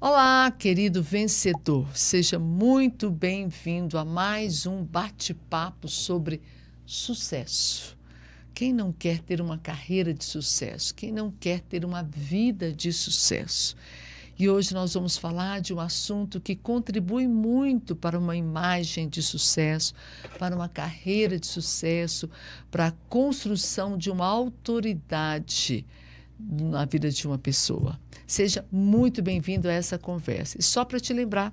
Olá, querido vencedor, seja muito bem-vindo a mais um bate-papo sobre sucesso. Quem não quer ter uma carreira de sucesso? Quem não quer ter uma vida de sucesso? E hoje nós vamos falar de um assunto que contribui muito para uma imagem de sucesso, para uma carreira de sucesso, para a construção de uma autoridade na vida de uma pessoa. Seja muito bem-vindo a essa conversa. E só para te lembrar,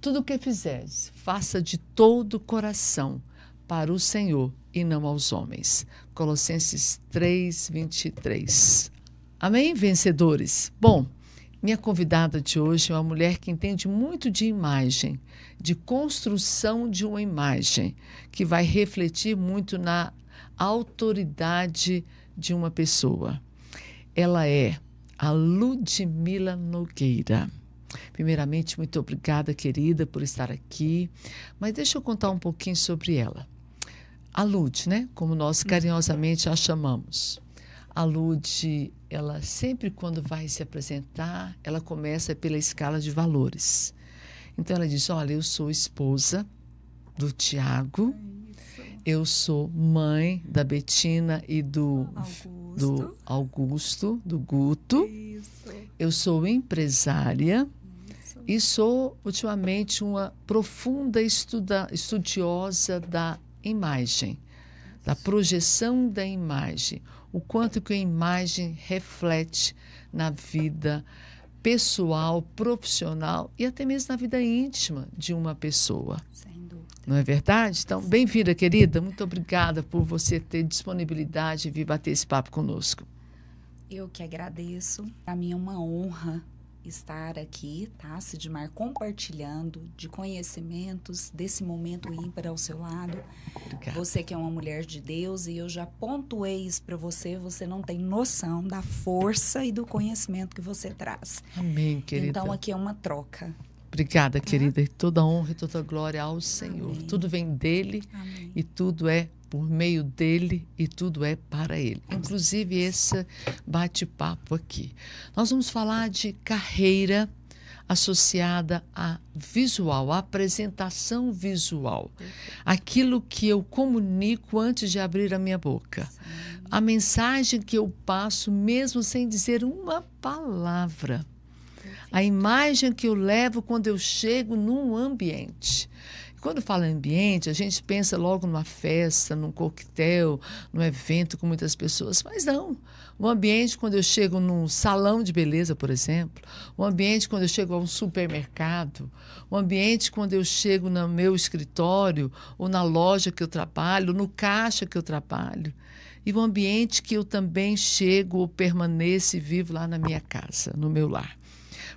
tudo o que fizeres, faça de todo o coração para o Senhor e não aos homens. Colossenses 3:23. Amém, vencedores? Bom, minha convidada de hoje é uma mulher que entende muito de imagem, de construção de uma imagem, que vai refletir muito na autoridade de uma pessoa. Ela é a Ludmila Nogueira. Primeiramente, muito obrigada, querida, por estar aqui. Mas deixa eu contar um pouquinho sobre ela. A Lud, né? Como nós carinhosamente a chamamos. A Lud, ela sempre quando vai se apresentar, ela começa pela escala de valores. Então ela diz, olha, eu sou esposa do Tiago, eu sou mãe da Betina e do Augusto, do Guto. Isso. Eu sou empresária. Isso. E sou, ultimamente, uma profunda estudiosa da imagem, da projeção da imagem, o quanto que a imagem reflete na vida pessoal, profissional e até mesmo na vida íntima de uma pessoa. Sem dúvida. Não é verdade? Então, bem-vinda, querida. Muito obrigada por você ter disponibilidade de vir bater esse papo conosco. Eu que agradeço. Para mim é uma honra estar aqui, tá, Sidmar, compartilhando de conhecimentos desse momento ímpar ao seu lado. Obrigada. Você que é uma mulher de Deus, e eu já pontuei isso para você, você não tem noção da força e do conhecimento que você traz. Amém, querida. Então, aqui é uma troca. Obrigada, querida. E toda honra e toda glória ao Senhor. Amém. Tudo vem dele. Amém. E tudo é por meio dele e tudo é para ele. Inclusive esse bate-papo aqui. Nós vamos falar de carreira associada a visual, a apresentação visual. Aquilo que eu comunico antes de abrir a minha boca. Sim. A mensagem que eu passo mesmo sem dizer uma palavra. A imagem que eu levo quando eu chego num ambiente. Quando fala em ambiente, a gente pensa logo numa festa, num coquetel, num evento com muitas pessoas. Mas não. O ambiente, quando eu chego num salão de beleza, por exemplo. O ambiente, quando eu chego a um supermercado. O ambiente, quando eu chego no meu escritório, ou na loja que eu trabalho, no caixa que eu trabalho. E o ambiente que eu também chego ou permaneço e vivo lá na minha casa, no meu lar.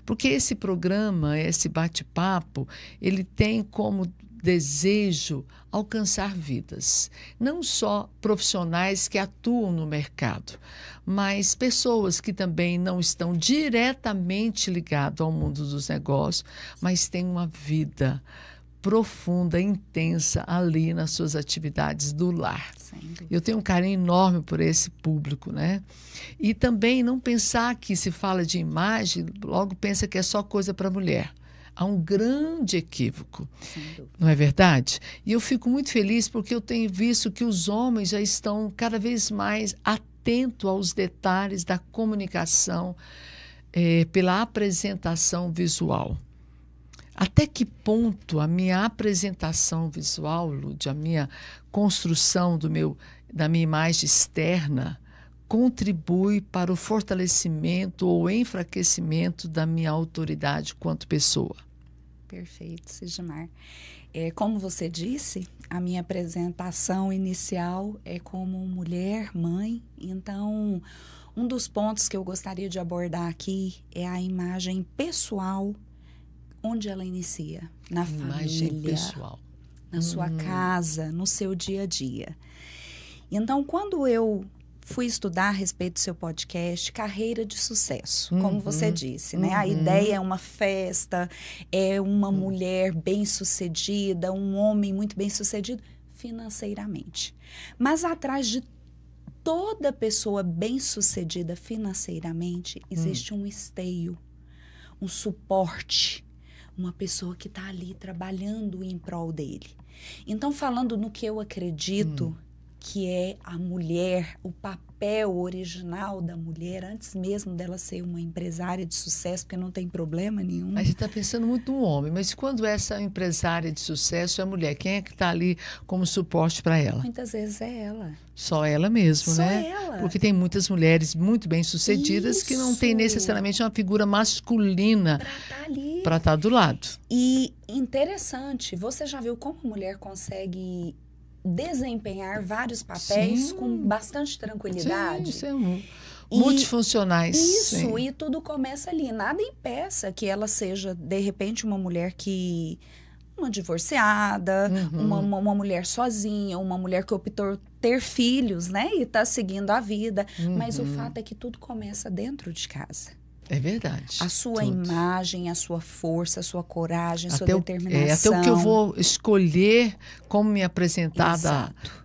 Porque esse programa, esse bate-papo, ele tem como desejo alcançar vidas. Não só profissionais que atuam no mercado, mas pessoas que também não estão diretamente ligadas ao mundo dos negócios, mas têm uma vida profunda, intensa ali nas suas atividades do lar. Eu tenho um carinho enorme por esse público, né? E também não pensar que se fala de imagem, logo pensa que é só coisa para mulher. Há um grande equívoco, não é verdade? E eu fico muito feliz porque eu tenho visto que os homens já estão cada vez mais atentos aos detalhes da comunicação pela apresentação visual. Até que ponto a minha apresentação visual, Lud, a minha construção da minha imagem externa contribui para o fortalecimento ou enfraquecimento da minha autoridade quanto pessoa? Perfeito, Sidmar. Como você disse, a minha apresentação inicial é como mulher, mãe. Então, um dos pontos que eu gostaria de abordar aqui é a imagem pessoal. Onde ela inicia? Na imagem família, pessoal. Na sua casa, no seu dia a dia. Então, quando eu fui estudar a respeito do seu podcast, Carreira de Sucesso, como você disse, né? A ideia é uma festa, é uma mulher bem-sucedida, um homem muito bem-sucedido financeiramente. Mas atrás de toda pessoa bem-sucedida financeiramente, existe um esteio. um suporte, uma pessoa que está ali trabalhando em prol dele. Então, falando no que eu acredito que é a mulher, o papel original da mulher, antes mesmo dela ser uma empresária de sucesso, porque não tem problema nenhum. A gente está pensando muito no homem, mas quando essa empresária de sucesso é a mulher, quem é que está ali como suporte para ela? Muitas vezes é ela. Só ela mesmo, Só né? ela. Porque tem muitas mulheres muito bem-sucedidas que não têm necessariamente uma figura masculina para estar do lado. E interessante, você já viu como a mulher consegue desempenhar vários papéis com bastante tranquilidade? Sim, multifuncionais. Isso, sim. E tudo começa ali. Nada impeça que ela seja, de repente, uma mulher que... Uma divorciada, uma mulher sozinha, uma mulher que optou ter filhos, né? E está seguindo a vida. Mas o fato é que tudo começa dentro de casa. É verdade. A sua imagem, a sua força, a sua coragem, a sua até determinação. Até o que eu vou escolher como me apresentar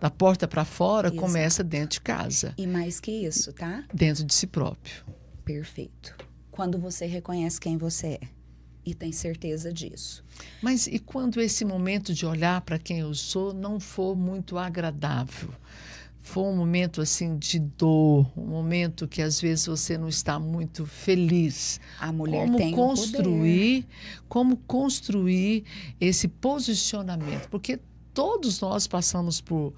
da porta para fora começa dentro de casa. E mais que isso, tá? Dentro de si próprio. Perfeito. Quando você reconhece quem você é e tem certeza disso. Mas e quando esse momento de olhar para quem eu sou não for muito agradável? For um momento assim de dor, um momento que às vezes você não está muito feliz. A mulher tem como construir esse posicionamento, porque todos nós passamos por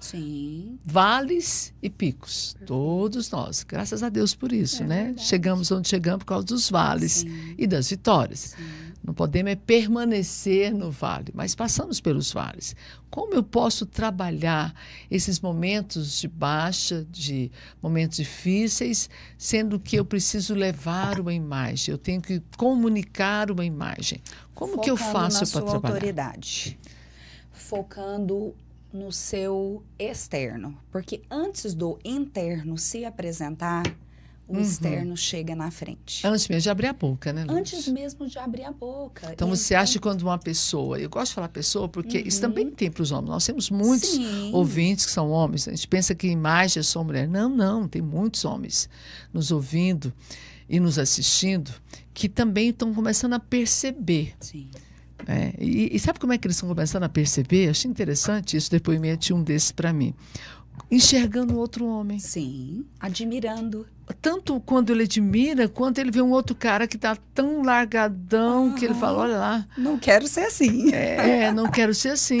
vales e picos. Todos nós. Graças a Deus por isso, né? Verdade. Chegamos onde chegamos por causa dos vales e das vitórias. Não podemos permanecer no vale, mas passamos pelos vales. Como eu posso trabalhar esses momentos de baixa, de momentos difíceis, sendo que eu preciso levar uma imagem, eu tenho que comunicar uma imagem. Como que eu faço para trabalhar? Autoridade. Focando no seu externo. Porque antes do interno se apresentar, o externo chega na frente. Antes mesmo de abrir a boca, né, Luz? Antes mesmo de abrir a boca. Então, você acha que quando uma pessoa... Eu gosto de falar pessoa porque isso também tem para os homens. Nós temos muitos ouvintes que são homens. A gente pensa que imagem é só mulher. Não. Tem muitos homens nos ouvindo e nos assistindo que também estão começando a perceber. Sim. E sabe como é que eles estão começando a perceber? Achei interessante isso, depoimento de um desses para mim. Enxergando outro homem. Sim, admirando. Tanto quando ele admira, quanto ele vê um outro cara que está tão largadão que ele fala, olha lá. Não quero ser assim. Não quero ser assim.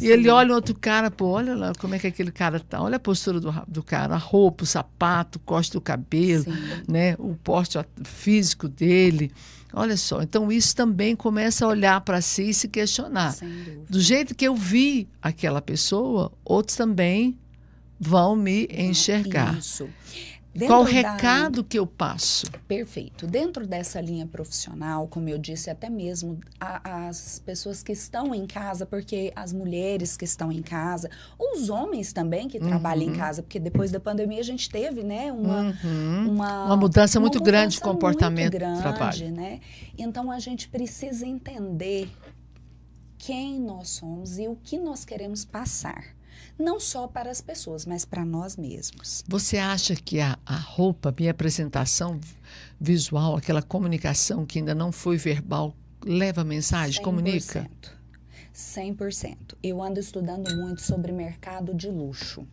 E ele olha o outro cara, pô, olha lá como é que aquele cara tá. Olha a postura do cara, a roupa, o sapato, o corte do cabelo, né? O porte físico dele. Olha só, então isso também começa a olhar para si e se questionar. Do jeito que eu vi aquela pessoa, outros também vão me enxergar. Isso. Qual o recado que eu passo? Perfeito. Dentro dessa linha profissional, como eu disse, até mesmo as pessoas que estão em casa, porque as mulheres que estão em casa, os homens também que trabalham em casa, porque depois da pandemia a gente teve, né, uma mudança muito grande de comportamento do trabalho. Né? Então a gente precisa entender quem nós somos e o que nós queremos passar. Não só para as pessoas, mas para nós mesmos. Você acha que a roupa, minha apresentação visual, aquela comunicação que ainda não foi verbal, leva mensagem, 100%, comunica? 100%. Eu ando estudando muito sobre mercado de luxo.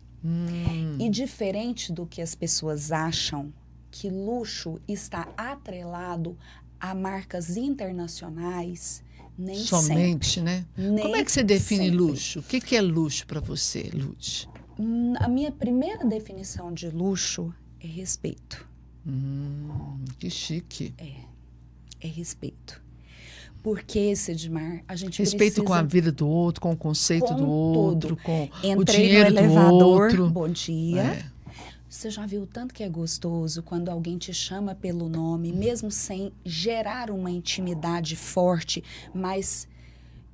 E diferente do que as pessoas acham, que luxo está atrelado a marcas internacionais, nem somente, sempre. Né? Como é que você define luxo? O que é luxo para você, Luz? A minha primeira definição de luxo é respeito. Que chique. É respeito. Porque, Sidmar, a gente respeito precisa... com a vida do outro, com o conceito do outro, com o Entrei dinheiro no elevador, do outro. Bom dia. Você já viu o tanto que é gostoso quando alguém te chama pelo nome, mesmo sem gerar uma intimidade forte, mas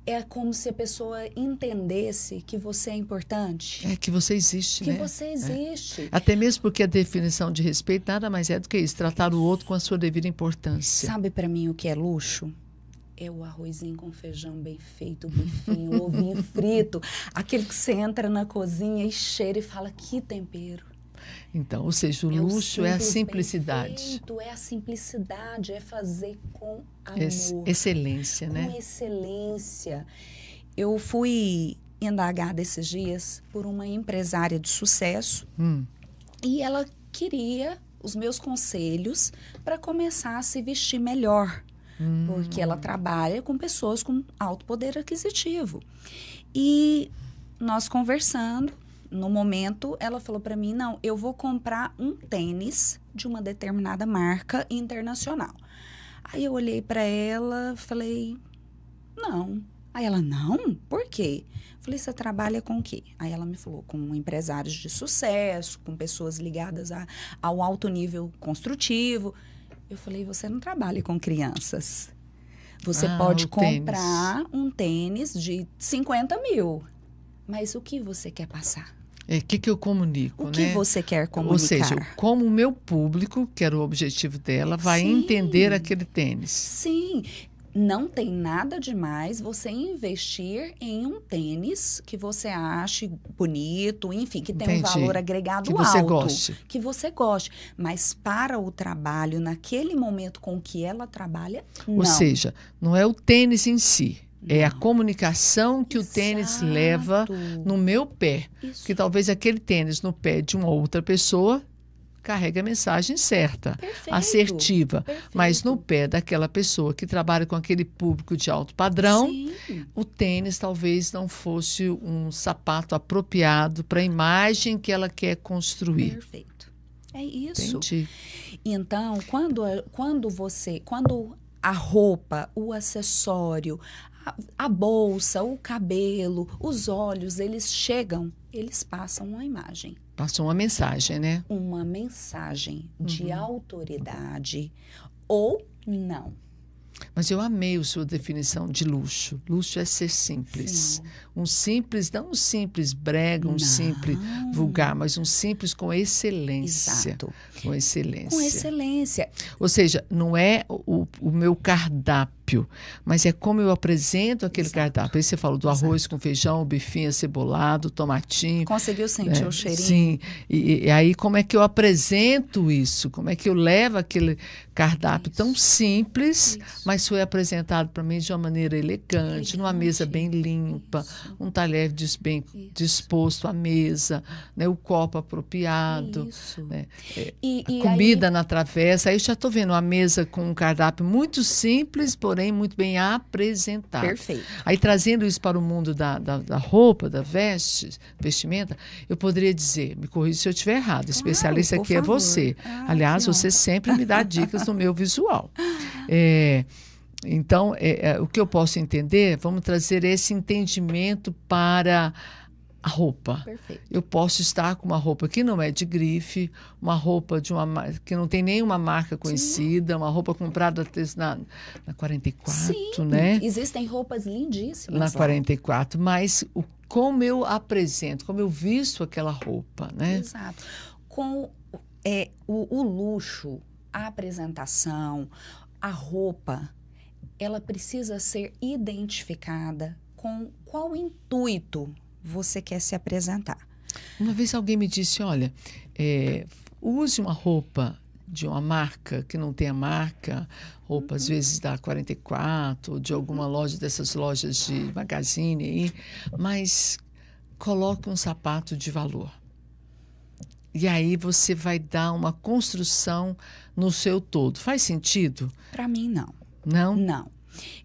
é como se a pessoa entendesse que você é importante. Que você existe, né? Que você existe. Até mesmo porque a definição de respeito nada mais é do que isso, tratar o outro com a sua devida importância. Sabe para mim o que é luxo? É o arrozinho com feijão bem feito, o bifinho, o ovinho frito. Aquele que você entra na cozinha e cheira e fala, que tempero. Então, ou seja, o luxo é a simplicidade. É a simplicidade, é fazer com amor. Excelência, com né? Com excelência. Eu fui indagada esses dias por uma empresária de sucesso e ela queria os meus conselhos para começar a se vestir melhor. Porque ela trabalha com pessoas com alto poder aquisitivo. E nós conversando, no momento, ela falou para mim, não, eu vou comprar um tênis de uma determinada marca internacional. Aí eu olhei para ela, falei, não. Aí ela, não? Por quê? Falei, você trabalha com o quê? Aí ela me falou, com empresários de sucesso, com pessoas ligadas ao alto nível construtivo. Eu falei, você não trabalha com crianças. Você pode comprar um tênis de 50 mil. Mas o que você quer passar? O que eu comunico, né? O que você quer comunicar? Ou seja, como o meu público, que era o objetivo dela, vai entender aquele tênis. Sim. Não tem nada demais você investir em um tênis que você ache bonito, enfim, que tem um valor agregado alto. Que você goste. Que você goste. Mas para o trabalho, naquele momento com que ela trabalha, não. Ou seja, não é o tênis em si. Não. É a comunicação que o tênis leva no meu pé. Isso. Que talvez aquele tênis no pé de uma outra pessoa carrega a mensagem certa, assertiva. Mas no pé daquela pessoa que trabalha com aquele público de alto padrão, o tênis talvez não fosse um sapato apropriado para a imagem que ela quer construir. Perfeito. É isso. Entendi. Então, quando a roupa, o acessório, a bolsa, o cabelo, os olhos, eles passam uma imagem. Passam uma mensagem, né? Uma mensagem de autoridade ou não. Mas eu amei a sua definição de luxo. Luxo é ser simples. Sim. Um simples, não um simples brega, um simples vulgar, mas um simples com excelência. Exato. Com excelência. Com excelência. Ou seja, não é o meu cardápio, mas é como eu apresento aquele cardápio. Aí você falou do arroz com feijão, o bifinho acebolado, tomatinho. Conseguiu sentir o cheirinho? Sim. E aí como é que eu apresento isso? Como é que eu levo aquele cardápio tão simples, mas foi apresentado para mim de uma maneira elegante, numa mesa bem limpa, um talher bem disposto à mesa, né, o copo apropriado, né, comida na travessa. Aí eu já estou vendo uma mesa com um cardápio muito simples, porém muito bem apresentado. Perfeito. Aí trazendo isso para o mundo da roupa, da vestimenta, eu poderia dizer, me corrija se eu estiver errado, especialista aqui é você. Aliás, você sempre me dá dicas no meu visual. Então, o que eu posso entender, vamos trazer esse entendimento para a roupa. Perfeito. Eu posso estar com uma roupa que não é de grife, uma roupa que não tem nenhuma marca conhecida, uma roupa comprada na 44, né? Existem roupas lindíssimas na 44, mas como eu apresento, como eu visto aquela roupa, né? Exato. Com o luxo, a apresentação, a roupa, ela precisa ser identificada com qual intuito você quer se apresentar. Uma vez alguém me disse, olha, use uma roupa de uma marca que não tenha marca, roupa às vezes da 44, ou de alguma loja dessas lojas de magazine aí, mas coloque um sapato de valor. E aí você vai dar uma construção no seu todo. Faz sentido? Para mim, não. Não? Não.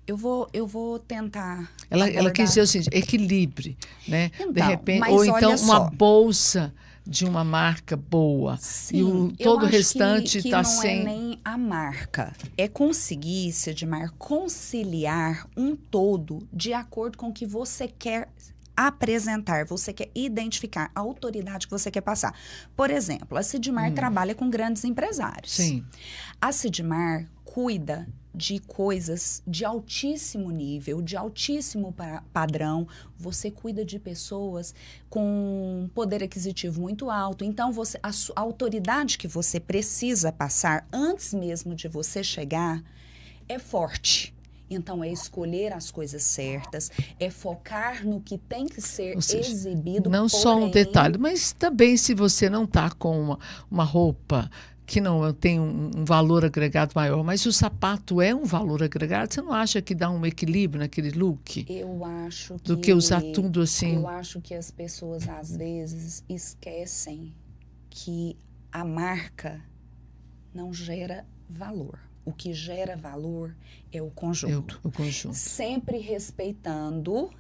Eu vou tentar. Ela quis dizer o seguinte, equilibre, né? Então, de repente, ou então uma bolsa de uma marca boa. Sim, e todo o restante está sem. Não é nem a marca. É conseguir, Cedimar, conciliar um todo de acordo com o que você quer apresentar, você quer identificar a autoridade que você quer passar. Por exemplo, a Cedimar trabalha com grandes empresários. Sim. A Cedimar cuida de coisas de altíssimo nível, de altíssimo padrão. Você cuida de pessoas com poder aquisitivo muito alto. Então, a autoridade que você precisa passar antes mesmo de você chegar é forte. Então, é escolher as coisas certas, é focar no que tem que ser exibido. Não só um detalhe, mas também se você não está com uma roupa que não tem um valor agregado maior, mas o sapato é um valor agregado, você não acha que dá um equilíbrio naquele look? Eu acho que... Do que usar tudo assim? Eu acho que as pessoas, às vezes, esquecem que a marca não gera valor. O que gera valor é o conjunto. O conjunto. Sempre respeitando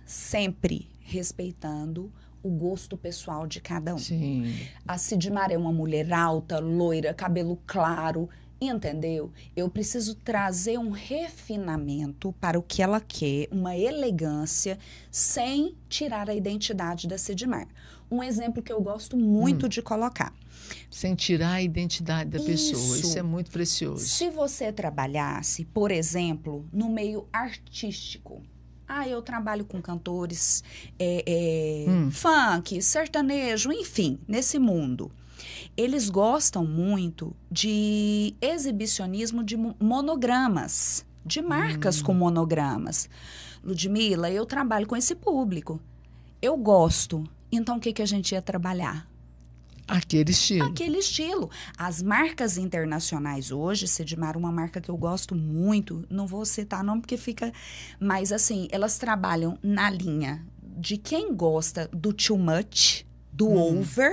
o gosto pessoal de cada um. Sim. A Sidmar é uma mulher alta, loira, cabelo claro, entendeu? Eu preciso trazer um refinamento para o que ela quer, uma elegância, sem tirar a identidade da Sidmar. Um exemplo que eu gosto muito de colocar. Sem tirar a identidade da pessoa. Isso é muito precioso. Se você trabalhasse, por exemplo, no meio artístico. Eu trabalho com cantores funk, sertanejo, enfim, nesse mundo. Eles gostam muito de exibicionismo de monogramas, de marcas com monogramas. Ludmila, eu trabalho com esse público. Eu gosto. Então, o que a gente ia trabalhar? Aquele estilo. Aquele estilo. As marcas internacionais hoje, Sidmar, uma marca que eu gosto muito, não vou citar nome porque fica... Mas, assim, elas trabalham na linha de quem gosta do too much, do over,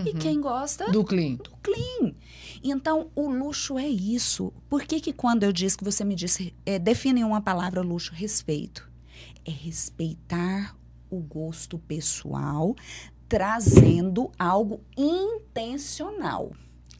e quem gosta... Do clean. Do clean. Então, o luxo é isso. Por que quando eu disse que você me disse, define uma palavra luxo, respeito. É respeitar o gosto pessoal, trazendo algo intencional.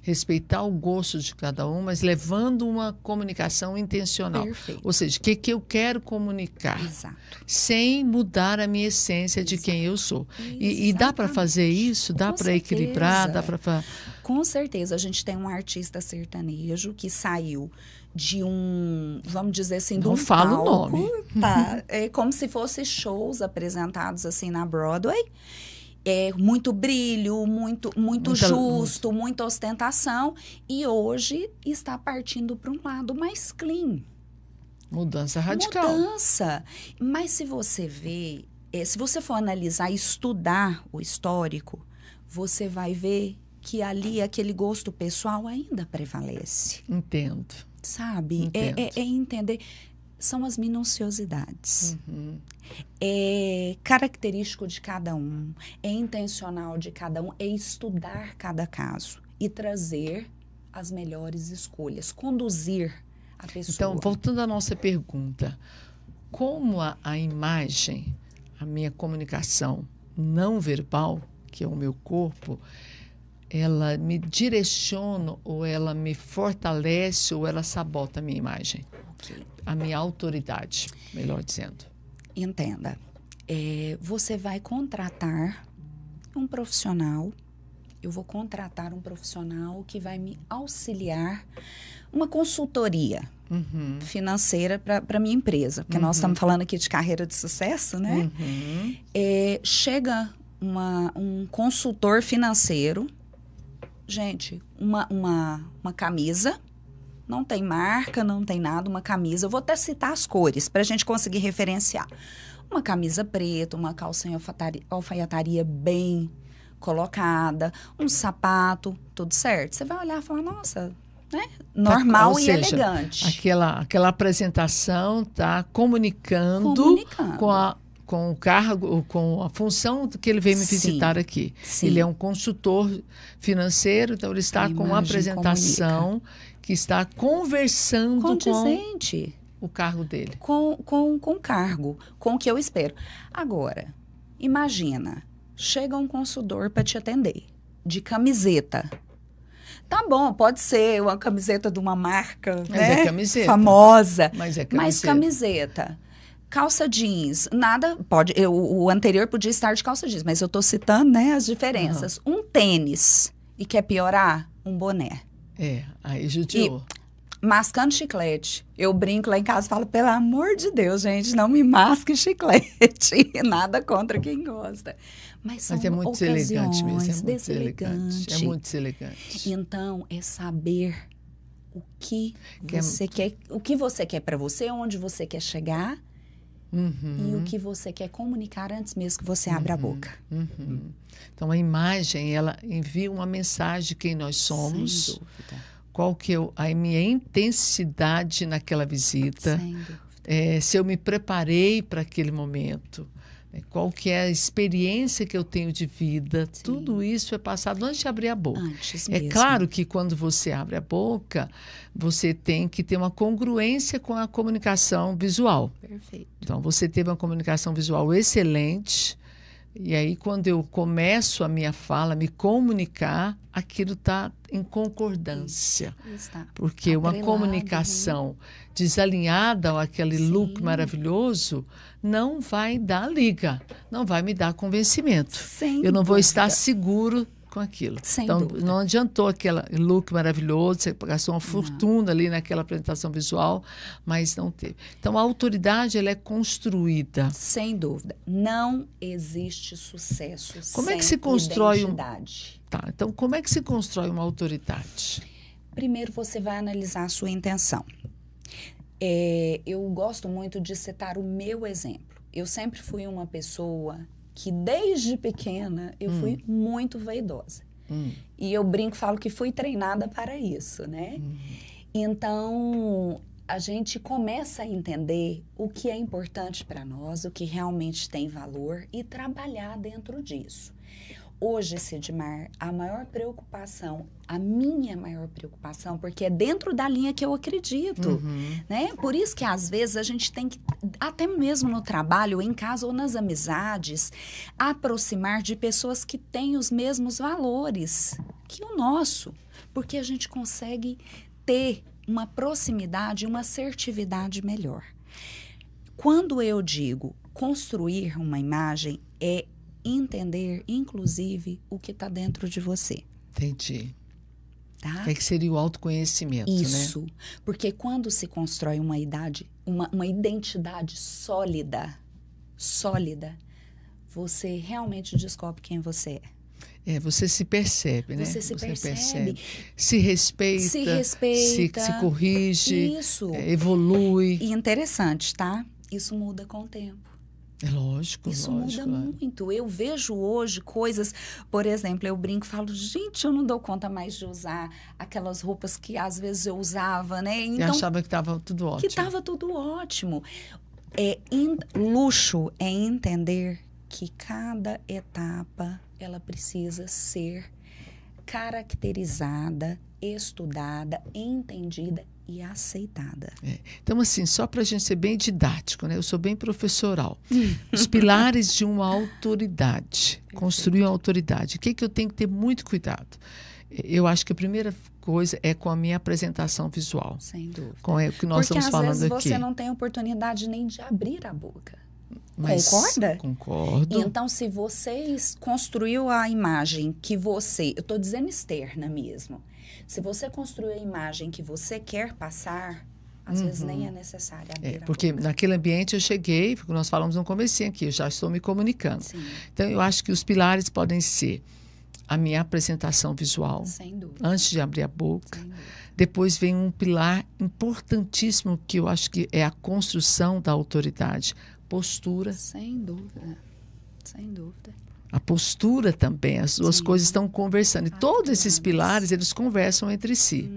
Respeitar o gosto de cada um, mas levando uma comunicação intencional. Perfeito. Ou seja, o que eu quero comunicar. Exato. Sem mudar a minha essência de quem eu sou. E dá para fazer isso? Dá para equilibrar? Dá para... Com certeza. A gente tem um artista sertanejo que saiu de um, vamos dizer assim, de um falo palco. O nome. Tá? É como se fossem shows apresentados assim na Broadway. Muito brilho, muito justo, muita ostentação. E hoje está partindo para um lado mais clean. Mudança radical. Mudança. Mas se você vê, se você for analisar e estudar o histórico, você vai ver que ali aquele gosto pessoal ainda prevalece. Entendo. Sabe? Entendo. É entender... São as minuciosidades. É característico de cada um, é intencional de cada um, é estudar cada caso e trazer as melhores escolhas, conduzir a pessoa. Então, voltando à nossa pergunta, como a imagem, a minha comunicação não verbal, que é o meu corpo, ela me direciona ou ela me fortalece ou ela sabota a minha imagem? Okay. A minha autoridade, melhor dizendo. Entenda. Você vai contratar um profissional. Eu vou contratar um profissional que vai me auxiliar, uma consultoria financeira para a minha empresa. Porque nós estamos falando aqui de carreira de sucesso, né? Chega um consultor financeiro. Gente, uma camisa... Não tem marca, não tem nada, uma camisa. Eu vou até citar as cores para a gente conseguir referenciar. Uma camisa preta, uma calça em alfaiataria bem colocada, um sapato, tudo certo. Você vai olhar e falar, nossa, né? Normal Ou seja, elegante. Aquela apresentação está comunicando. Com o cargo, com a função que ele veio me visitar aqui. Sim. Ele é um consultor financeiro, então ele está com uma apresentação que está conversando condizente com o cargo dele. Com o cargo, com o que eu espero. Agora, imagina, chega um consultor para te atender, de camiseta. Tá bom, pode ser uma camiseta de uma marca, né? Camiseta. Famosa. Mas é camiseta. Mas camiseta. Calça jeans, nada, pode, o anterior podia estar de calça jeans, mas eu estou citando, né, as diferenças. Um tênis, e quer piorar? Um boné. Aí judiou. E mascando chiclete. Eu brinco lá em casa e falo, pelo amor de Deus, gente, não me masque chiclete. Nada contra quem gosta. Mas é muito deselegante mesmo, deselegantes. É muito deselegante. Então, é saber o que você quer para você, onde você quer chegar e o que você quer comunicar antes mesmo que você abra a boca. Então, a imagem, ela envia uma mensagem de quem nós somos. Sem dúvida. Qual que é a minha intensidade naquela visita. Sem dúvida. Se eu me preparei para aquele momento. Qual que é a experiência que eu tenho de vida. Sim. Tudo isso é passado antes de abrir a boca. Antes mesmo. É claro que quando você abre a boca, você tem que ter uma congruência com a comunicação visual. Perfeito. Então, você teve uma comunicação visual excelente. E aí, quando eu começo a minha fala, me comunicar, aquilo está em concordância. Está. Porque uma comunicação desalinhada àquele look maravilhoso não vai dar liga, não vai me dar convencimento. Eu não vou estar seguro com aquilo. Então, não adiantou aquele look maravilhoso, você gastou uma fortuna ali naquela apresentação visual, mas não teve. Então, a autoridade, ela é construída. Sem dúvida. Não existe sucesso como é que se constrói identidade. Então, como é que se constrói uma autoridade? Primeiro, você vai analisar a sua intenção. Eu gosto muito de citar o meu exemplo. Eu sempre fui uma pessoa que desde pequena eu fui muito vaidosa. E eu brinco, falo que fui treinada para isso, né? Então, a gente começa a entender o que é importante para nós, o que realmente tem valor e trabalhar dentro disso. Hoje, Sidmar, a minha maior preocupação, porque é dentro da linha que eu acredito, né? Por isso que, às vezes, a gente tem que, até mesmo no trabalho, em casa ou nas amizades, aproximar de pessoas que têm os mesmos valores que o nosso, porque a gente consegue ter uma proximidade, uma assertividade melhor. Quando eu digo construir uma imagem, é entender, inclusive, o que está dentro de você. Entendi. Tá? Que seria o autoconhecimento, isso, né? Porque quando se constrói uma identidade sólida, você realmente descobre quem você é. Você se percebe, né? Você percebe. Se respeita. Se corrige. Isso. Evolui. E interessante, tá? Isso muda com o tempo. É lógico, Isso muda muito. Eu vejo hoje coisas, por exemplo, eu brinco e falo, gente, eu não dou conta mais de usar aquelas roupas que às vezes eu usava, né? Então, eu achava que estava tudo ótimo. Que estava tudo ótimo. Luxo é entender que cada etapa ela precisa ser caracterizada, estudada, entendida e aceitada. Então, assim, só para a gente ser bem didático, né? Eu sou bem professoral. Os pilares de uma autoridade. Construir uma autoridade. O que eu tenho que ter muito cuidado? Eu acho que a primeira coisa é com a minha apresentação visual. Sem dúvida. Com o que nós estamos falando aqui. Porque às vezes você não tem oportunidade nem de abrir a boca. Concorda? Concordo. Então, se você construiu a imagem que você... Eu estou dizendo externa mesmo. Se você construiu a imagem que você quer passar, às vezes nem é necessário abrir a porque boca. naquele ambiente eu cheguei, porque nós falamos no comecinho aqui, eu já estou me comunicando. Sim. Então, eu acho que os pilares podem ser a minha apresentação visual. Sem dúvida. Antes de abrir a boca. Sem dúvida. Depois vem um pilar importantíssimo, que eu acho que é a construção da autoridade. Postura. Sem dúvida. Sem dúvida. A postura também, as duas coisas estão conversando. E todos esses pilares, eles conversam entre si.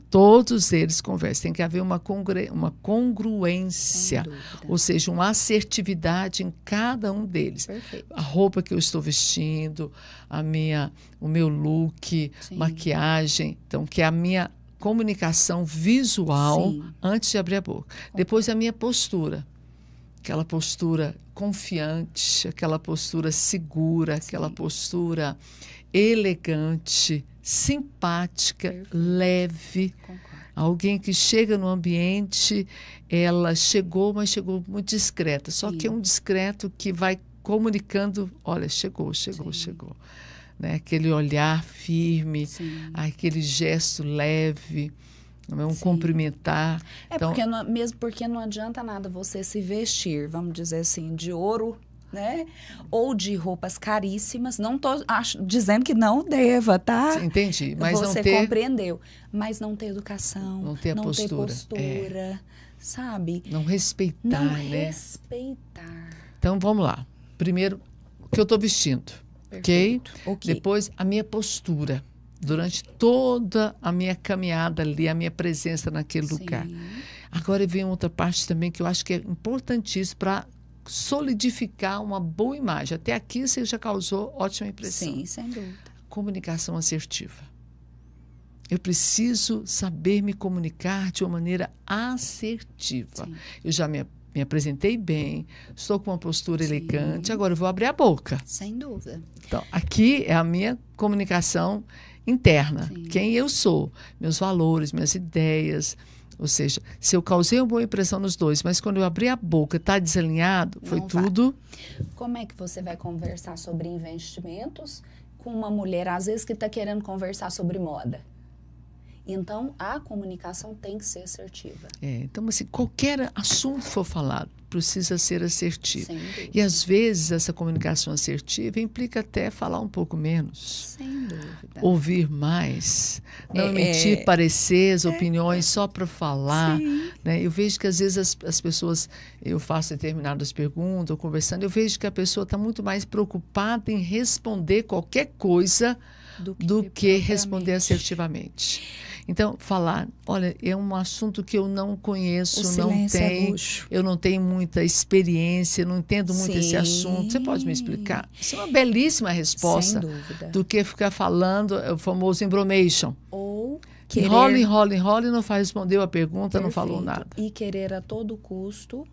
Todos eles conversam. Tem que haver uma congruência, ou seja, uma assertividade em cada um deles. Perfeito. A roupa que eu estou vestindo, o meu look, maquiagem. Então, que é a minha comunicação visual antes de abrir a boca. Depois, a minha postura. Aquela postura confiante, aquela postura segura, aquela postura elegante, simpática, leve. Concordo. Alguém que chega no ambiente, ela chegou, mas chegou muito discreta. Só que é um discreto que vai comunicando, olha, chegou. Né? Aquele olhar firme, aquele gesto leve. Cumprimentar. Mesmo porque não adianta nada você se vestir, vamos dizer assim, de ouro né? Ou de roupas caríssimas. Não estou dizendo que não deva, tá? Entendi. Mas você não ter... compreendeu. Mas não ter educação, não ter a postura, ter postura, sabe? Não respeitar, não né? respeitar. Então, vamos lá. Primeiro, o que eu estou vestindo, ok? Depois, a minha postura. Durante toda a minha caminhada ali, a minha presença naquele lugar. Agora vem outra parte também que eu acho que é importantíssimo para solidificar uma boa imagem. Até aqui você já causou ótima impressão. Sim, sem dúvida. Comunicação assertiva. Eu preciso saber me comunicar de uma maneira assertiva. Sim. Eu já me apresentei bem, estou com uma postura elegante, agora eu vou abrir a boca. Sem dúvida. Então, aqui é a minha comunicação interna, quem eu sou, meus valores, minhas ideias. Ou seja, se eu causei uma boa impressão nos dois, mas quando eu abri a boca, está desalinhado, foi tudo... Como é que você vai conversar sobre investimentos com uma mulher, às vezes, que está querendo conversar sobre moda? Então, a comunicação tem que ser assertiva. Então, assim, qualquer assunto que for falado precisa ser assertivo. E, às vezes, essa comunicação assertiva implica até falar um pouco menos. Sem dúvida. Ouvir mais. Não emitir pareceres, opiniões só para falar. Né? Eu vejo que, às vezes, as pessoas... Eu faço determinadas perguntas, ou conversando, eu vejo que a pessoa está muito mais preocupada em responder qualquer coisa do que responder assertivamente. Então, falar, olha, é um assunto que eu não conheço, não tenho, eu não tenho muita experiência, não entendo muito esse assunto. Você pode me explicar? Isso é uma belíssima resposta do que ficar falando o famoso embromation. Ou enrola e não faz, respondeu a pergunta, não falou nada. E querer a todo custo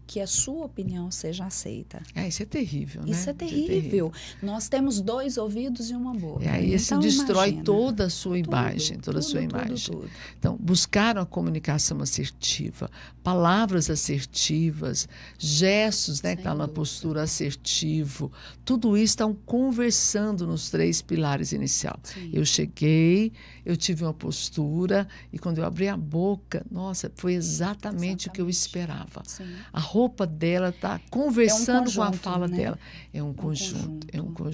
que a sua opinião seja aceita. Isso é terrível, né? Isso é terrível. Nós temos 2 ouvidos e uma boca. E aí isso destrói toda a sua imagem, toda a sua imagem. Tudo. Então, buscar uma comunicação assertiva, palavras assertivas, gestos, né, que estão na postura assertivo. Tudo isso estão conversando nos 3 pilares iniciais. Eu cheguei, eu tive uma postura e quando eu abri a boca, nossa, foi exatamente o que eu esperava. A roupa dela está conversando com a fala dela. É um conjunto.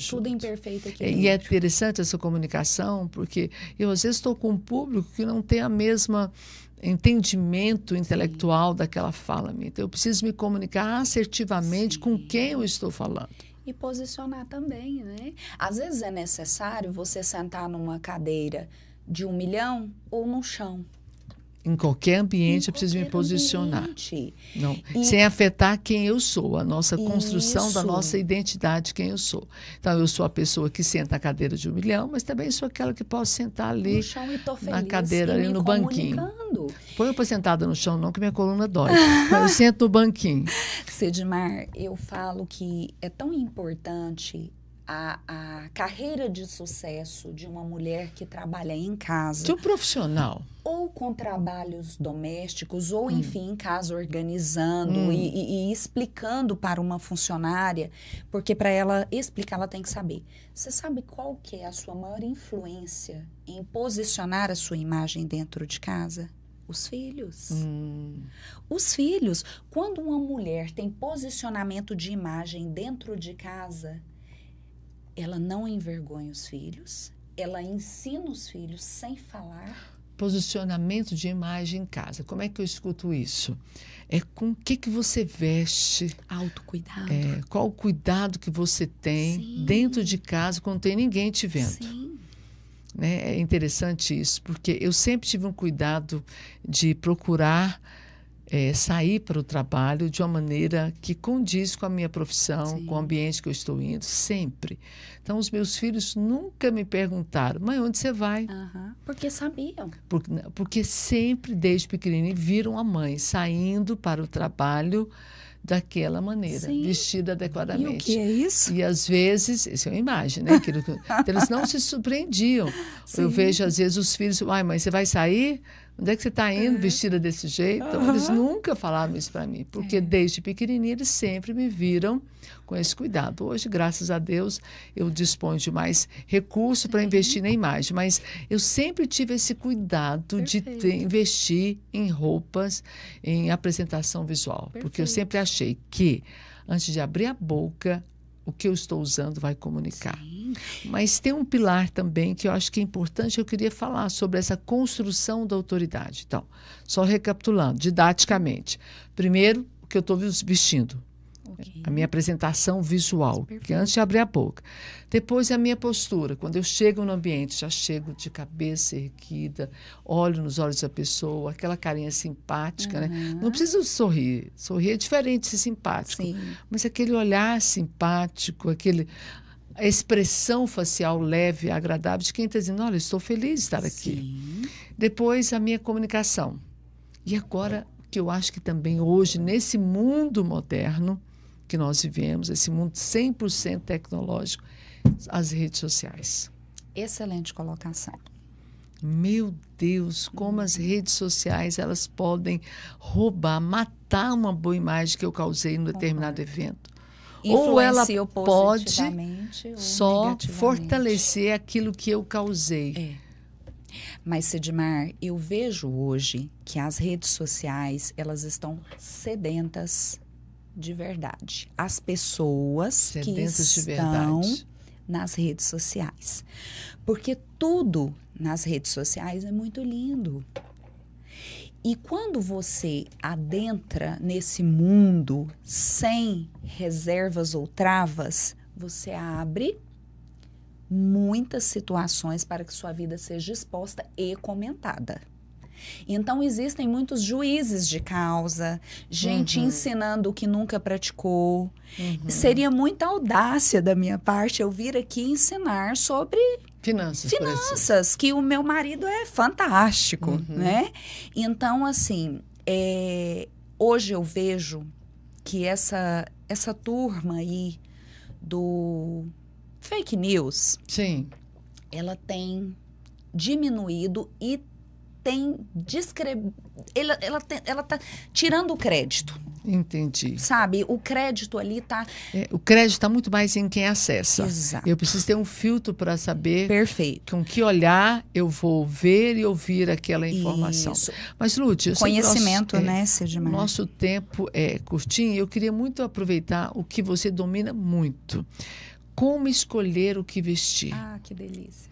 Tudo em perfeito equilíbrio. E é interessante essa comunicação, porque eu, às vezes, estou com um público que não tem a mesma entendimento intelectual daquela fala minha. Então, eu preciso me comunicar assertivamente com quem eu estou falando. E posicionar também, né? Às vezes é necessário você sentar numa cadeira de 1 milhão ou no chão. Em qualquer ambiente eu preciso me posicionar. Não, sem afetar quem eu sou, a nossa construção da nossa identidade, quem eu sou. Então, eu sou a pessoa que senta na cadeira de 1 milhão, mas também sou aquela que posso sentar ali no chão e tô feliz, na cadeira, ali no banquinho. Põe eu para sentada no chão, não, que minha coluna dói. Eu sento no banquinho. Cedmar, eu falo que é tão importante a carreira de sucesso de uma mulher que trabalha em casa. De um profissional. Ou com trabalhos domésticos, ou enfim, em casa organizando e explicando para uma funcionária, porque para ela explicar, ela tem que saber. Você sabe qual que é a sua maior influência em posicionar a sua imagem dentro de casa? Os filhos. Os filhos. Quando uma mulher tem posicionamento de imagem dentro de casa, ela não envergonha os filhos, ela ensina os filhos sem falar. Posicionamento de imagem em casa. Como é que eu escuto isso? É com o que você veste. Autocuidado. Qual o cuidado que você tem dentro de casa quando não tem ninguém te vendo. Né? É interessante isso, porque eu sempre tive um cuidado de procurar sair para o trabalho de uma maneira que condiz com a minha profissão, com o ambiente que eu estou indo, sempre. Então, os meus filhos nunca me perguntaram, mãe, onde você vai? Porque sabiam. Porque sempre, desde pequenininho, viram a mãe saindo para o trabalho daquela maneira, vestida adequadamente. E o que é isso? E, às vezes, isso é uma imagem, né? Eles não se surpreendiam. Eu vejo, às vezes, os filhos, mãe, você vai sair? Onde é que você está indo vestida desse jeito? Então, eles nunca falaram isso para mim, porque desde pequenininha eles sempre me viram com esse cuidado. Hoje, graças a Deus, eu disponho de mais recurso para investir na imagem, mas eu sempre tive esse cuidado de investir em roupas, em apresentação visual, porque eu sempre achei que, antes de abrir a boca, o que eu estou usando vai comunicar. Sim. Mas tem um pilar também que eu acho que é importante, eu queria falar sobre essa construção da autoridade. Então, só recapitulando, didaticamente. Primeiro, o que eu estou vestindo. A minha apresentação visual, que antes de abrir a boca. Depois, a minha postura. Quando eu chego no ambiente, já chego de cabeça erguida, olho nos olhos da pessoa, aquela carinha simpática, né? Não preciso sorrir. Sorrir é diferente de ser simpático. Sim. Mas aquele olhar simpático, a expressão facial leve, agradável de quem está dizendo, olha, estou feliz de estar aqui. Sim. Depois, a minha comunicação. E agora, que eu acho que também hoje, nesse mundo moderno, que nós vivemos, esse mundo 100% tecnológico, as redes sociais. Excelente colocação. Meu Deus, como as redes sociais elas podem roubar, matar uma boa imagem que eu causei em um determinado evento. Ou ela pode só fortalecer aquilo que eu causei. Mas, Sidmar, eu vejo hoje que as redes sociais, elas estão sedentas de verdade. As pessoas sedentas que estão nas redes sociais. Porque tudo nas redes sociais é muito lindo. E quando você adentra nesse mundo sem reservas ou travas, você abre muitas situações para que sua vida seja exposta e comentada. Então, existem muitos juízes de causa, gente ensinando o que nunca praticou. Seria muita audácia da minha parte eu vir aqui ensinar sobre finanças, que o meu marido é fantástico, né? Então, assim, hoje eu vejo que essa turma aí do fake news, sim, ela tem diminuído e ela tá tirando o crédito. Entendi. Sabe, o crédito ali tá... o crédito está muito mais em quem acessa. Exato. Eu preciso ter um filtro para saber com que olhar eu vou ver e ouvir aquela informação. Isso. Mas, Lúcia, conhecimento, né, Sidmar? Nosso tempo é curtinho e eu queria muito aproveitar o que você domina muito. Como escolher o que vestir? Ah, que delícia.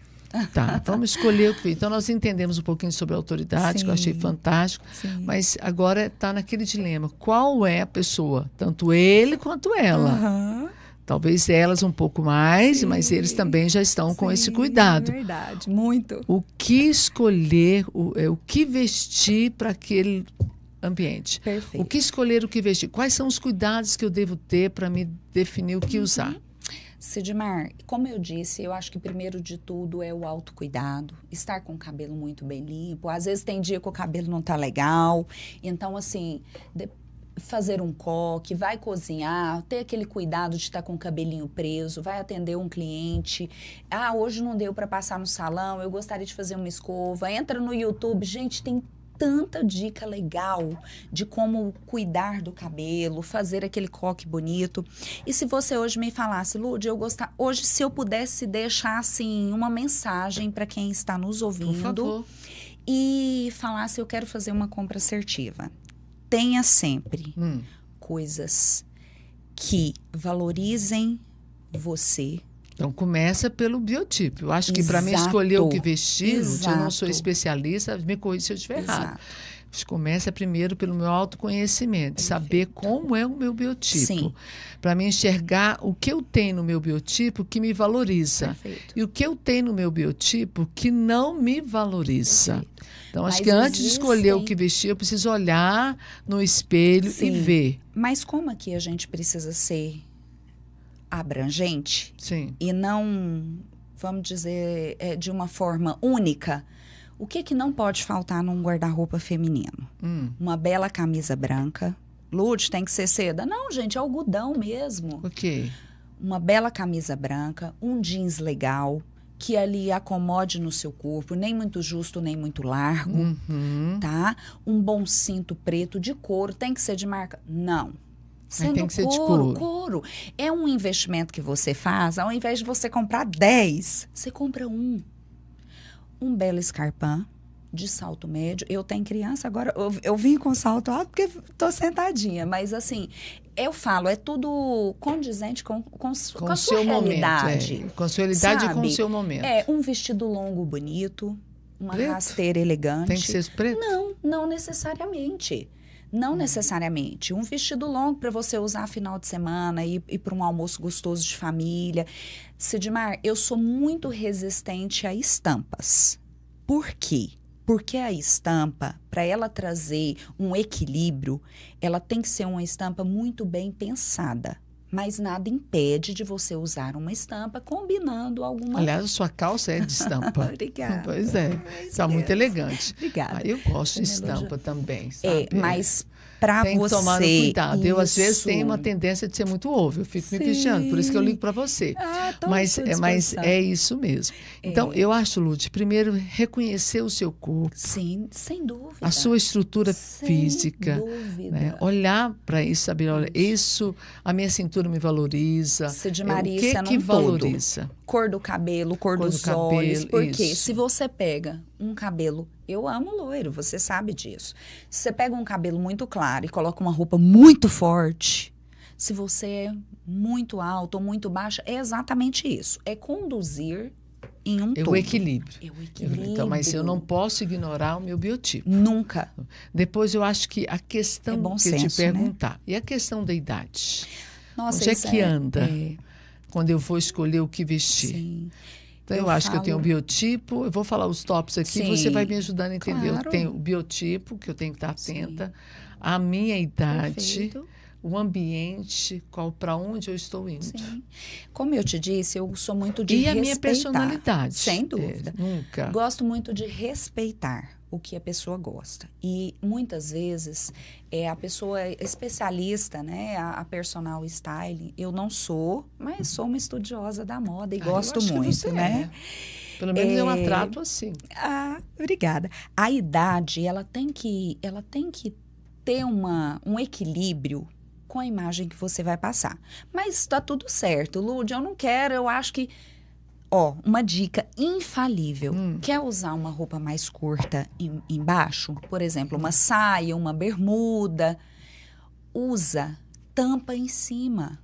Tá, vamos escolher o que. Então, nós entendemos um pouquinho sobre a autoridade, que eu achei fantástico, mas agora está naquele dilema. Qual é a pessoa? Tanto ele quanto ela. Talvez elas um pouco mais, mas eles também já estão com esse cuidado. É verdade, muito. O que escolher, o que vestir para aquele ambiente? Perfeito. O que escolher, o que vestir? Quais são os cuidados que eu devo ter para me definir o que usar? Sidmar, como eu disse, eu acho que primeiro de tudo é o autocuidado, estar com o cabelo muito bem limpo. Às vezes tem dia que o cabelo não tá legal, então assim, fazer um coque, vai cozinhar, ter aquele cuidado de estar com o cabelinho preso, vai atender um cliente. Ah, hoje não deu para passar no salão, eu gostaria de fazer uma escova. Entra no YouTube, gente, tem tanta dica legal de como cuidar do cabelo, fazer aquele coque bonito. E se você hoje me falasse, Lúdia, hoje se eu pudesse deixar assim uma mensagem para quem está nos ouvindo e falasse, eu quero fazer uma compra assertiva. Tenha sempre coisas que valorizem você. Então, começa pelo biotipo. Eu acho que para mim escolher o que vestir, eu não sou especialista, me corrija se eu estiver errado. Começa primeiro pelo meu autoconhecimento, saber como é o meu biotipo. Para mim enxergar o que eu tenho no meu biotipo que me valoriza. E o que eu tenho no meu biotipo que não me valoriza. Então, acho que antes de escolher o que vestir, eu preciso olhar no espelho e ver. Mas como aqui a gente precisa ser abrangente e não, vamos dizer, de uma forma única, o que não pode faltar num guarda-roupa feminino? Uma bela camisa branca. Lúcia, tem que ser seda? Não, gente, é algodão mesmo. Ok. Uma bela camisa branca, um jeans legal, que ali acomode no seu corpo, nem muito justo, nem muito largo, tá? Um bom cinto preto de couro, tem que ser de marca? Não. Sendo tem que ser de couro. É um investimento que você faz, ao invés de você comprar 10, você compra um. Um belo escarpão de salto médio. Eu tenho criança, agora eu vim com salto alto porque tô sentadinha, mas assim, eu falo, é tudo condizente com a sua realidade. Momento, com a sua realidade e com o seu momento. É, um vestido longo bonito, uma rasteira elegante. Tem que ser preto? Não necessariamente. Não necessariamente. Um vestido longo para você usar final de semana e para um almoço gostoso de família. Sidmar, eu sou muito resistente a estampas. Por quê? Porque a estampa, para ela trazer um equilíbrio, ela tem que ser uma estampa muito bem pensada. Mas nada impede de você usar uma estampa combinando alguma... Aliás, a sua calça é de estampa. Obrigada. Pois é. Está muito elegante. Obrigada. Eu gosto de estampa também, sabe? Mas para você... Tem que tomar cuidado. Isso. Eu, às vezes, tenho uma tendência de ser muito ovo. Eu fico me vigiando. Por isso que eu ligo para você. Mas é isso mesmo. Então, eu acho, Lúcia, primeiro, reconhecer o seu corpo. Sim, sem dúvida. A sua estrutura física. Sem dúvida. Né? Olhar para isso, saber, olha, isso, a minha cintura me valoriza. Sidmaria, o que valoriza? Todo. Cor do cabelo, cor dos olhos. Porque isso. se você pega um cabelo... Eu amo loiro, você sabe disso. Se você pega um cabelo muito claro e coloca uma roupa muito forte, se você é muito alto ou muito baixa, é exatamente isso. É conduzir em um todo. O equilíbrio. O equilíbrio. Então, mas eu não posso ignorar o meu biotipo. Nunca. Depois, eu acho que a questão que eu te perguntar, né? E a questão da idade? Nossa, onde é que anda quando eu vou escolher o que vestir? Sim. Então, eu acho que eu tenho um biotipo, eu vou falar os tópicos aqui, você vai me ajudando a entender. Claro. Eu tenho o biotipo, que eu tenho que estar atenta, a minha idade, Perfeito. O ambiente, para onde eu estou indo. Sim. Como eu te disse, eu sou muito de respeitar. E a minha personalidade. Sem dúvida. Nunca. Gosto muito de respeitar o que a pessoa gosta. E muitas vezes a pessoa especialista, né, a personal styling, eu não sou, mas sou uma estudiosa da moda e gosto muito, né? Pelo menos eu a trato assim. Obrigada. A idade, ela tem que ter um equilíbrio com a imagem que você vai passar. Mas está tudo certo, Lúdia, eu não quero, eu acho que... uma dica infalível. Quer usar uma roupa mais curta embaixo? Por exemplo, uma saia, uma bermuda. Usa tampa em cima.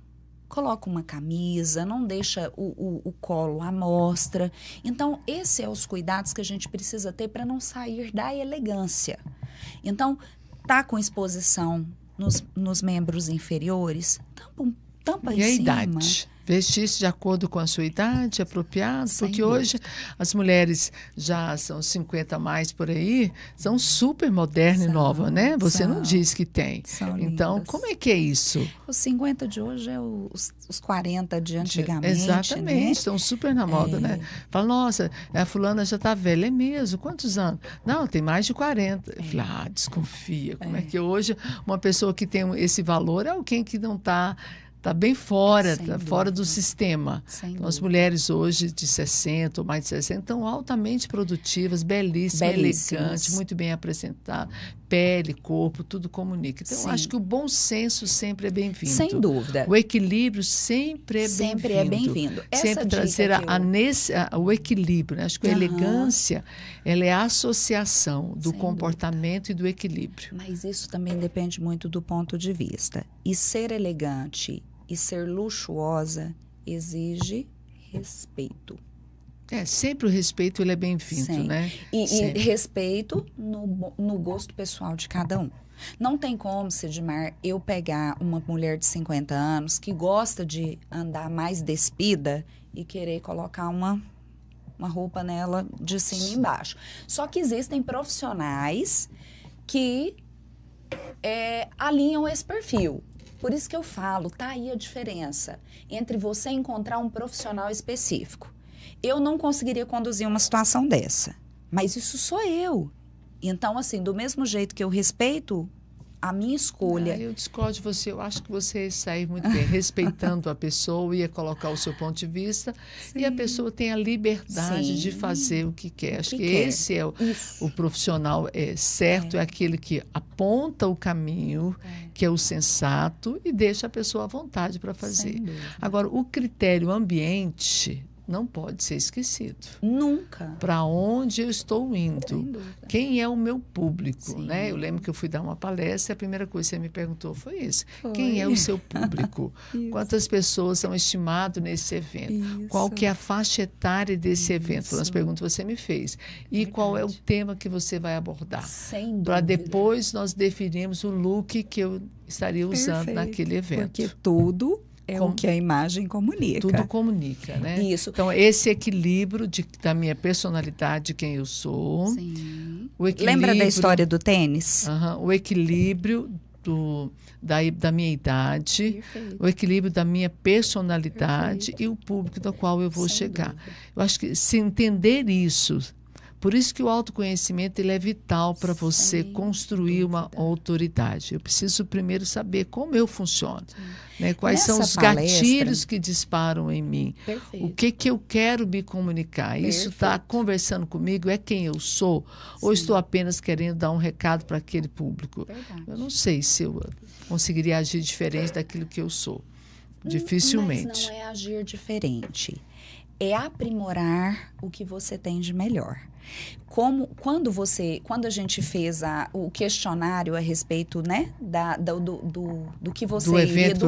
Coloca uma camisa, não deixa o colo à mostra. Então, esses são os cuidados que a gente precisa ter para não sair da elegância. Então, tá com exposição nos membros inferiores? Tampa em cima. E a idade? Vestir-se de acordo com a sua idade, apropriado, porque hoje as mulheres já são 50 a mais por aí, são super modernas e novas, né? Você não diz que tem. Então, como é que é isso? Os 50 de hoje é os 40 de antigamente. Exatamente, né? Estão super na moda, né? Fala, nossa, a fulana já está velha, é mesmo? Quantos anos? Não, tem mais de 40. Eu falei, desconfia. Como é que hoje uma pessoa que tem esse valor é alguém que não está bem fora, fora do sistema. Então, as mulheres hoje de 60 ou mais de 60 estão altamente produtivas, belíssimas, elegantes, muito bem apresentadas, pele, corpo, tudo comunica. Então, eu acho que o bom senso sempre é bem-vindo. Sem dúvida. O equilíbrio sempre é bem-vindo. Sempre é bem-vindo. Sempre trazer o equilíbrio. Né? Acho que a elegância ela é a associação do comportamento e do equilíbrio. Mas isso também depende muito do ponto de vista. E ser elegante e ser luxuosa exige respeito. Sempre o respeito ele é bem-vindo, né? E respeito no gosto pessoal de cada um. Não tem como, Sidmar, eu pegar uma mulher de 50 anos que gosta de andar mais despida e querer colocar uma roupa nela de cima e embaixo. Só que existem profissionais que alinham esse perfil. Por isso que eu falo, tá aí a diferença entre você encontrar um profissional específico. Eu não conseguiria conduzir uma situação dessa, mas isso sou eu. Então, assim, do mesmo jeito que eu respeito a minha escolha. Eu discordo de você. Eu acho que você sai muito bem, respeitando a pessoa, ia colocar o seu ponto de vista. Sim. E a pessoa tem a liberdade Sim. de fazer o que quer. Acho que esse é o profissional certo, é aquele que aponta o caminho, que é o sensato, e deixa a pessoa à vontade para fazer. Agora, o critério ambiente não pode ser esquecido. Nunca. Para onde eu estou indo? Quem é o meu público? Né? Eu lembro que eu fui dar uma palestra e a primeira coisa que você me perguntou foi isso. Quem é o seu público? Quantas pessoas são estimadas nesse evento? Qual que é a faixa etária desse evento? Foram as perguntas que você me fez. E qual é o tema que você vai abordar? Para depois nós definirmos o look que eu estaria usando naquele evento. Porque tudo o que a imagem comunica. Tudo comunica, né? Isso. Então, esse equilíbrio da minha personalidade, de quem eu sou. Sim. Lembra da história do tênis? O equilíbrio da minha idade, Perfeito. O equilíbrio da minha personalidade Perfeito. E o público do qual eu vou chegar. Dúvida. Eu acho que se entender isso... Por isso que o autoconhecimento ele é vital para você construir uma autoridade. Eu preciso primeiro saber como eu funciono, né? Quais são os gatilhos que disparam em mim. Perfeito. O que eu quero me comunicar. Perfeito. Isso está conversando comigo, é quem eu sou? Ou estou apenas querendo dar um recado para aquele público? Verdade. Eu não sei se eu conseguiria agir diferente daquilo que eu sou. Dificilmente. Mas não é agir diferente. É aprimorar o que você tem de melhor. Quando a gente fez o questionário a respeito, né, do que você do evento,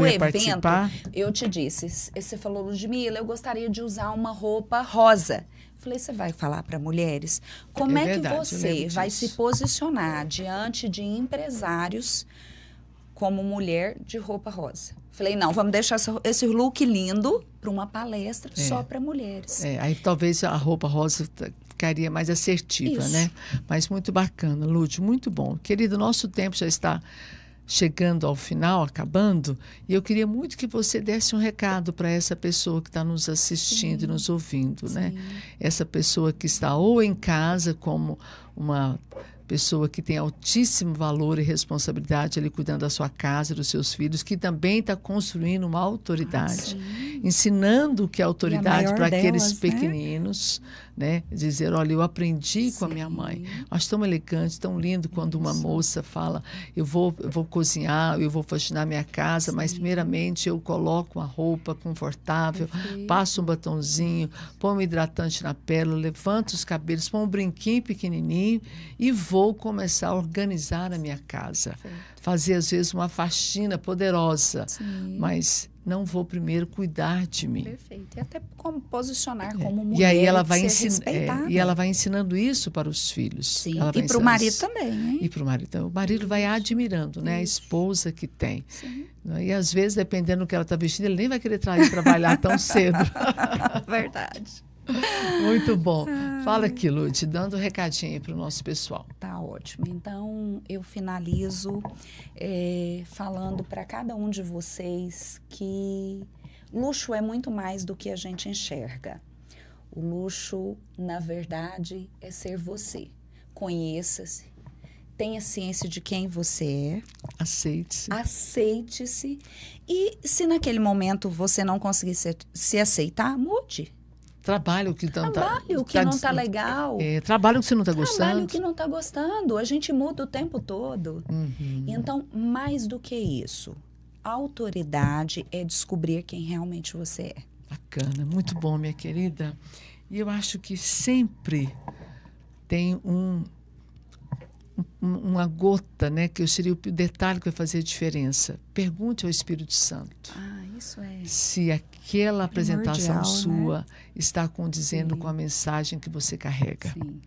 eu te disse, você falou, Ludmila, eu gostaria de usar uma roupa rosa. Falei, você vai falar para mulheres? Como é que você vai se posicionar diante de empresários como mulher de roupa rosa? Falei, não, vamos deixar esse look lindo para uma palestra só para mulheres. Aí talvez a roupa rosa ficaria mais assertiva, né? Mas muito bacana, Lúcio, muito bom. Querido, nosso tempo já está chegando ao final, acabando, e eu queria muito que você desse um recado para essa pessoa que está nos assistindo e nos ouvindo, né? Essa pessoa que está ou em casa como uma pessoa que tem altíssimo valor e responsabilidade ali cuidando da sua casa, dos seus filhos, que também está construindo uma autoridade, ensinando o que é autoridade para aqueles pequeninos, né? Dizer, olha, eu aprendi com a minha mãe. Acho tão elegante, tão lindo quando uma moça fala, eu vou cozinhar, eu vou faxinar minha casa, mas primeiramente eu coloco uma roupa confortável, passo um batonzinho, põe um hidratante na pele, levanto os cabelos, põe um brinquinho pequenininho e vou começar a organizar a minha casa. Fazer, às vezes, uma faxina poderosa, mas não vou primeiro cuidar de mim. Perfeito. E até como posicionar como mulher, e aí ela vai e ela vai ensinando isso para os filhos. Sim. E para o marido também, hein? E para o marido também. O marido vai admirando, né? A esposa que tem. E às vezes, dependendo do que ela está vestida, ele nem vai querer trabalhar tão cedo. Verdade. Muito bom. Fala aqui, Lud, dando um recadinho para o nosso pessoal. Tá ótimo. Então, eu finalizo falando para cada um de vocês que luxo é muito mais do que a gente enxerga. O luxo, na verdade, é ser você. Conheça-se, tenha ciência de quem você é. Aceite-se. Aceite-se. E se naquele momento você não conseguir se aceitar, mude. Trabalhe o que não está legal. Trabalhe o que você não está gostando. Trabalhe o que não está gostando. A gente muda o tempo todo. Então, mais do que isso, autoridade é descobrir quem realmente você é. Bacana, muito bom, minha querida. E eu acho que sempre tem uma gota, né, que seria o detalhe que vai fazer a diferença. Pergunte ao Espírito Santo. Isso é. Se aquela apresentação sua, né? Está condizendo com a mensagem que você carrega. Sim.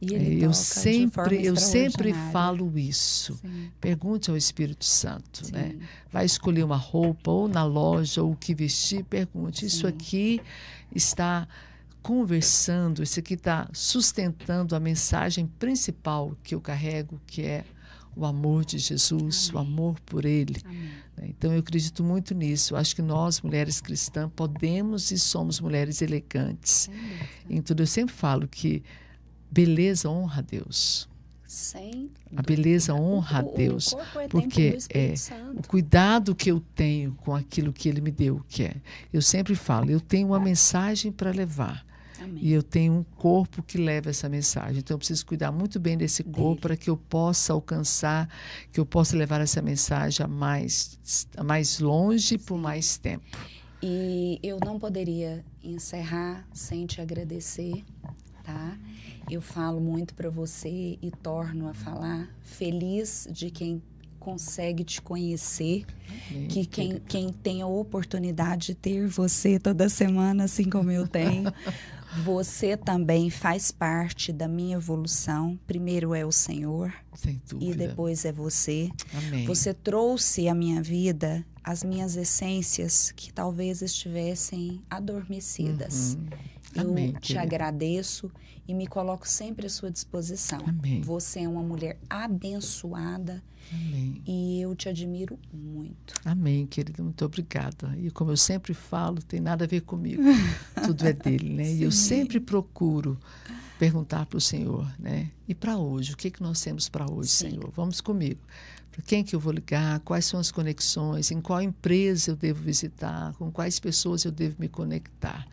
E ele eu sempre falo isso. Pergunte ao Espírito Santo, né? Vai escolher uma roupa ou na loja ou o que vestir, pergunte. Isso aqui está conversando, isso aqui está sustentando a mensagem principal que eu carrego, que é o amor de Jesus, o amor por Ele. Então, eu acredito muito nisso. Eu acho que nós, mulheres cristãs, podemos e somos mulheres elegantes. Então, eu sempre falo que beleza honra a Deus. Sem a beleza honra a Deus, o corpo é porque templo do Espírito Santo. O cuidado que eu tenho com aquilo que Ele me deu, que é, eu sempre falo, eu tenho uma mensagem para levar. Amém. E eu tenho um corpo que leva essa mensagem. Então, eu preciso cuidar muito bem desse corpo para que eu possa alcançar, que eu possa levar essa mensagem a mais longe por mais tempo. E eu não poderia encerrar sem te agradecer, tá? Eu falo muito para você e torno a falar, feliz de quem consegue te conhecer, Amém, que quem tem a oportunidade de ter você toda semana, assim como eu tenho. Você também faz parte da minha evolução. Primeiro é o Senhor. Sem dúvida. E depois é você. Amém. Você trouxe à minha vida as minhas essências que talvez estivessem adormecidas. Eu Amém, te querida. agradeço e me coloco sempre à sua disposição. Amém. Você é uma mulher abençoada. Amém. E eu te admiro muito. Amém, querida. Muito obrigada. E como eu sempre falo, tem nada a ver comigo. Tudo é dele, né? E eu sempre procuro perguntar para o Senhor, né? E para hoje? O que nós temos para hoje, Sim. Senhor? Vamos comigo. Para quem que eu vou ligar? Quais são as conexões? Em qual empresa eu devo visitar? Com quais pessoas eu devo me conectar?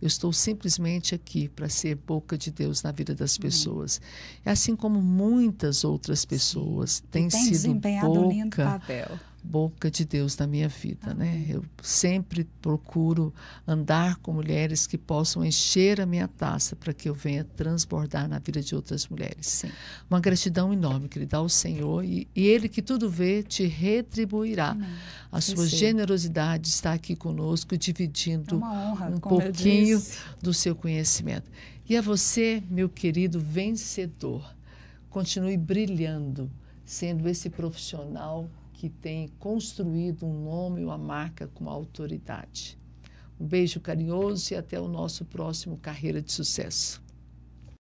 Eu estou simplesmente aqui para ser boca de Deus na vida das pessoas. É assim como muitas outras pessoas têm sido desempenhado um lindo papel. Boca de Deus na minha vida, né? Eu sempre procuro andar com mulheres que possam encher a minha taça para que eu venha transbordar na vida de outras mulheres. Sim. Uma gratidão enorme que Ele dá ao Senhor e Ele que tudo vê te retribuirá. Amém. A sua generosidade está aqui conosco, dividindo uma honra, um como pouquinho do seu conhecimento. E a você, meu querido vencedor, continue brilhando, sendo esse profissional que tem construído um nome e uma marca com autoridade. Um beijo carinhoso e até o nosso próximo Carreira de Sucesso.